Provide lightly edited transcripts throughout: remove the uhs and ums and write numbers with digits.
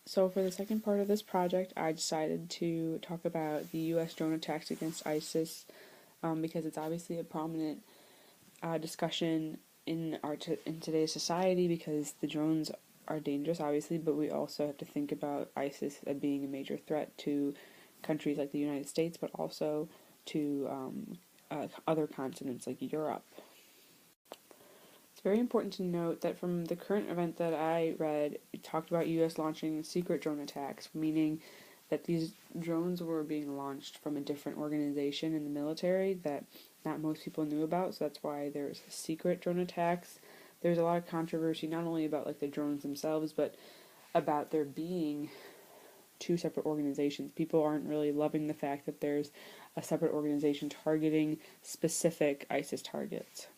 So for the second part of this project, I decided to talk about the U.S. drone attacks against ISIS because it's obviously a prominent discussion in in today's society because the drones are dangerous, obviously, but we also have to think about ISIS as being a major threat to countries like the United States, but also to other continents like Europe. It's very important to note that from the current event that I read, it talked about U.S. launching secret drone attacks, meaning that these drones were being launched from a different organization in the military that not most people knew about, so that's why there's secret drone attacks. There's a lot of controversy not only about like the drones themselves, but about there being two separate organizations. People aren't really loving the fact that there's a separate organization targeting specific ISIS targets.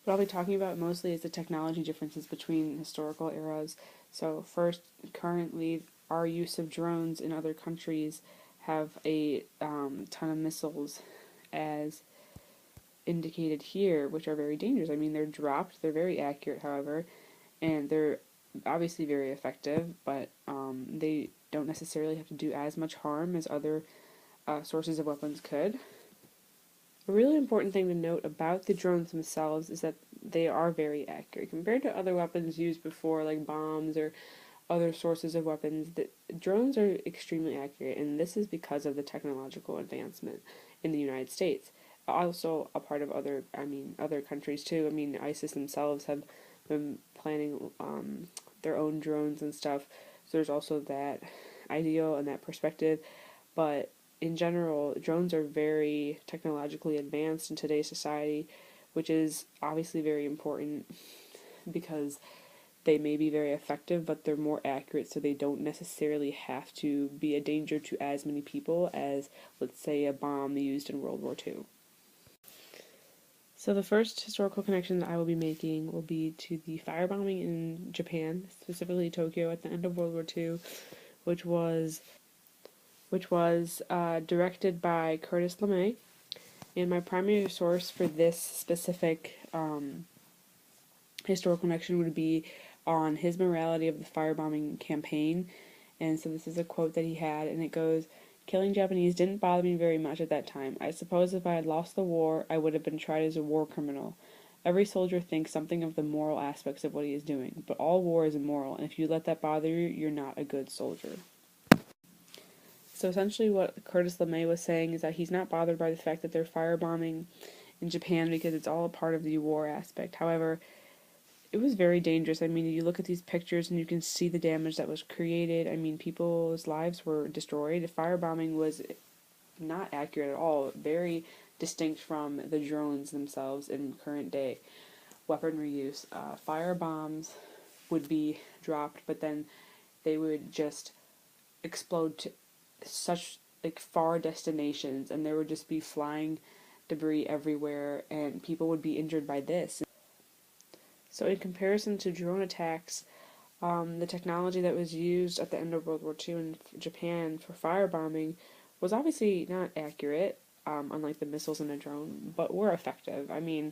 What I'll be talking about mostly is the technology differences between historical eras. So first, currently, our use of drones in other countries have a ton of missiles as indicated here, which are very dangerous. I mean, they're dropped, they're very accurate, however, and they're obviously very effective, but they don't necessarily have to do as much harm as other sources of weapons could. A really important thing to note about the drones themselves is that they are very accurate. Compared to other weapons used before, like bombs or other sources of weapons, the drones are extremely accurate, and this is because of the technological advancement in the United States. Also, a part of other countries too. I mean, ISIS themselves have been planning their own drones and stuff, so there's also that ideal and that perspective, but in general, drones are very technologically advanced in today's society, which is obviously very important because they may be very effective, but they're more accurate, so they don't necessarily have to be a danger to as many people as, let's say, a bomb used in World War II. So the first historical connection that I will be making will be to the firebombing in Japan, specifically Tokyo, at the end of World War II, which was directed by Curtis LeMay, and my primary source for this specific historical connection would be on his morality of the firebombing campaign. And so this is a quote that he had, and it goes, "Killing Japanese didn't bother me very much at that time. I suppose if I had lost the war, I would have been tried as a war criminal. Every soldier thinks something of the moral aspects of what he is doing, but all war is immoral, and if you let that bother you, you're not a good soldier." So essentially what Curtis LeMay was saying is that he's not bothered by the fact that they're firebombing in Japan because it's all a part of the war aspect. However, it was very dangerous. I mean, you look at these pictures and you can see the damage that was created. I mean, people's lives were destroyed. Firebombing was not accurate at all, very distinct from the drones themselves in current day weaponry use. Fire bombs would be dropped, but then they would just explode to such like far destinations, and there would just be flying debris everywhere, and people would be injured by this. So in comparison to drone attacks, the technology that was used at the end of World War II in Japan for firebombing was obviously not accurate, unlike the missiles in a drone, but were effective. I mean,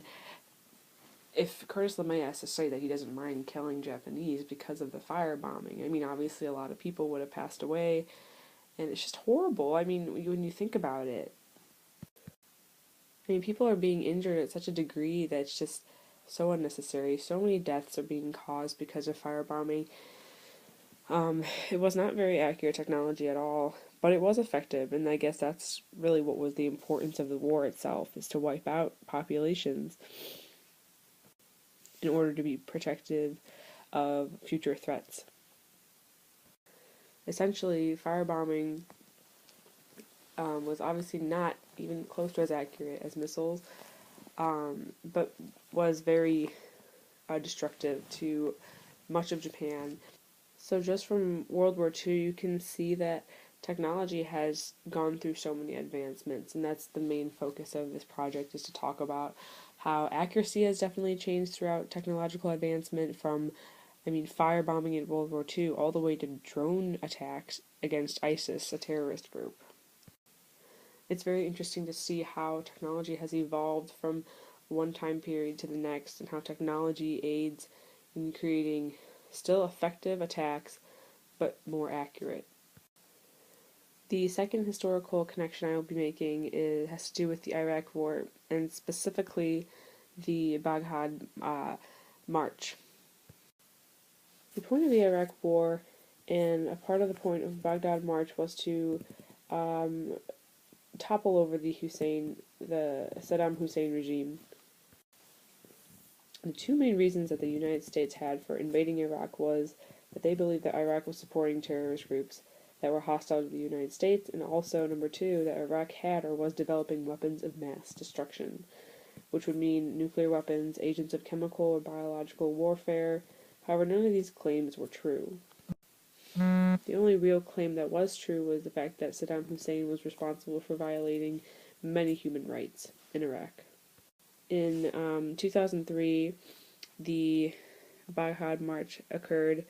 if Curtis LeMay has to say that he doesn't mind killing Japanese because of the firebombing, I mean, obviously a lot of people would have passed away, and it's just horrible. I mean, when you think about it, I mean, people are being injured at such a degree that's just so unnecessary. So many deaths are being caused because of firebombing. It was not very accurate technology at all, but it was effective, and I guess that's really what was the importance of the war itself, is to wipe out populations in order to be protective of future threats. Essentially, firebombing was obviously not even close to as accurate as missiles, but was very destructive to much of Japan. So just from World War II, you can see that technology has gone through so many advancements, and that's the main focus of this project, is to talk about how accuracy has definitely changed throughout technological advancement from, I mean, firebombing in World War II all the way to drone attacks against ISIS, a terrorist group. It's very interesting to see how technology has evolved from one time period to the next, and how technology aids in creating still effective attacks, but more accurate. The second historical connection I will be making has to do with the Iraq War, and specifically the Baghdad March. The point of the Iraq War, and a part of the point of the Baghdad March, was to topple over the Saddam Hussein regime. The two main reasons that the United States had for invading Iraq was that they believed that Iraq was supporting terrorist groups that were hostile to the United States, and also, number two, that Iraq had or was developing weapons of mass destruction, which would mean nuclear weapons, agents of chemical or biological warfare. However, none of these claims were true. The only real claim that was true was the fact that Saddam Hussein was responsible for violating many human rights in Iraq. In 2003, the Baghdad March occurred,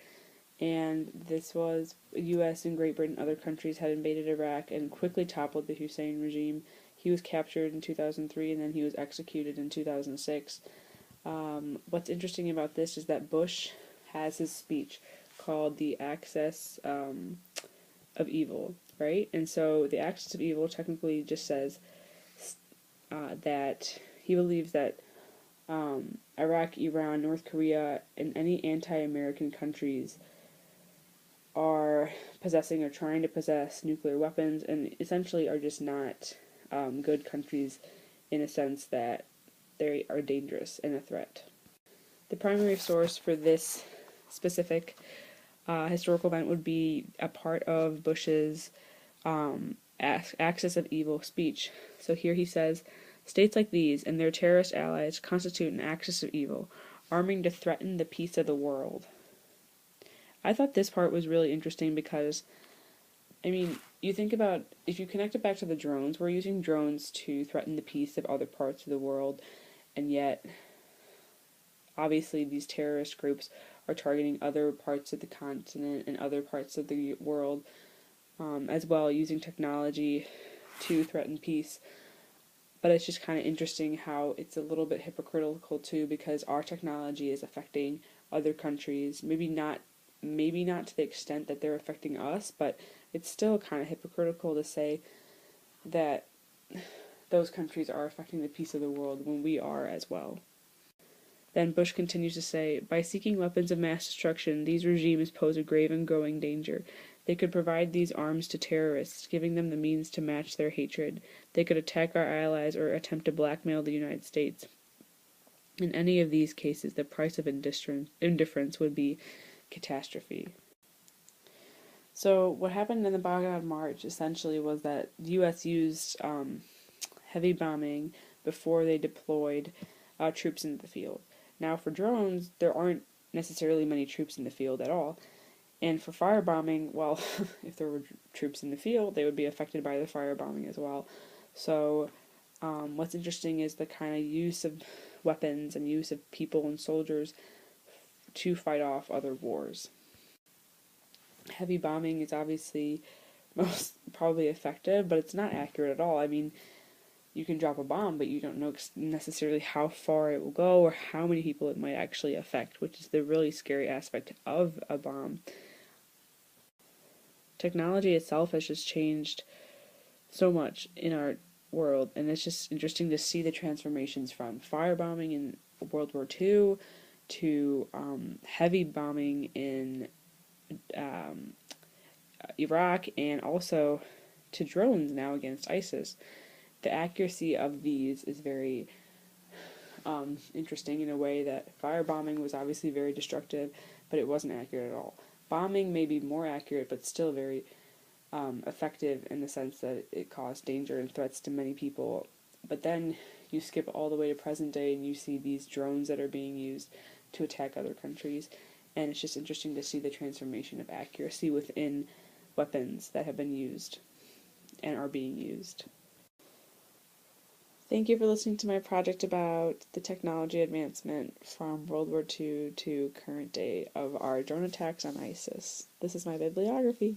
and this was U.S. and Great Britain and other countries had invaded Iraq and quickly toppled the Hussein regime. He was captured in 2003, and then he was executed in 2006. What's interesting about this is that Bush has his speech called the Axis of Evil, right? And so the Axis of Evil technically just says that he believes that Iraq, Iran, North Korea, and any anti-American countries are possessing or trying to possess nuclear weapons, and essentially are just not good countries in a sense that they are dangerous and a threat. The primary source for this specific historical event would be a part of Bush's Axis of Evil speech. So here he says, "States like these and their terrorist allies constitute an axis of evil, arming to threaten the peace of the world." I thought this part was really interesting because, I mean, you think about, if you connect it back to the drones, we're using drones to threaten the peace of other parts of the world, and yet, obviously, these terrorist groups are targeting other parts of the continent and other parts of the world as well, using technology to threaten peace. But it's just kind of interesting how it's a little bit hypocritical too, because our technology is affecting other countries. Maybe not to the extent that they're affecting us, but it's still kind of hypocritical to say that those countries are affecting the peace of the world when we are as well. Then Bush continues to say, "By seeking weapons of mass destruction, these regimes pose a grave and growing danger. They could provide these arms to terrorists, giving them the means to match their hatred. They could attack our allies or attempt to blackmail the United States. In any of these cases, the price of indifference would be catastrophe." So what happened in the Baghdad March essentially was that the U.S. used heavy bombing before they deployed troops into the field. Now for drones, there aren't necessarily many troops in the field at all. And for firebombing, well, if there were troops in the field, they would be affected by the firebombing as well. So what's interesting is the kind of use of weapons and use of people and soldiers to fight off other wars. Heavy bombing is obviously most probably effective, but it's not accurate at all. I mean, you can drop a bomb, but you don't know necessarily how far it will go or how many people it might actually affect, which is the really scary aspect of a bomb. Technology itself has just changed so much in our world, and it's just interesting to see the transformations from firebombing in World War II to heavy bombing in Iraq, and also to drones now against ISIS. The accuracy of these is very interesting in a way that firebombing was obviously very destructive, but it wasn't accurate at all. Bombing may be more accurate, but still very effective in the sense that it caused danger and threats to many people. But then you skip all the way to present day and you see these drones that are being used to attack other countries, and it's just interesting to see the transformation of accuracy within weapons that have been used and are being used. Thank you for listening to my project about the technology advancement from World War II to current day of our drone attacks on ISIS. This is my bibliography.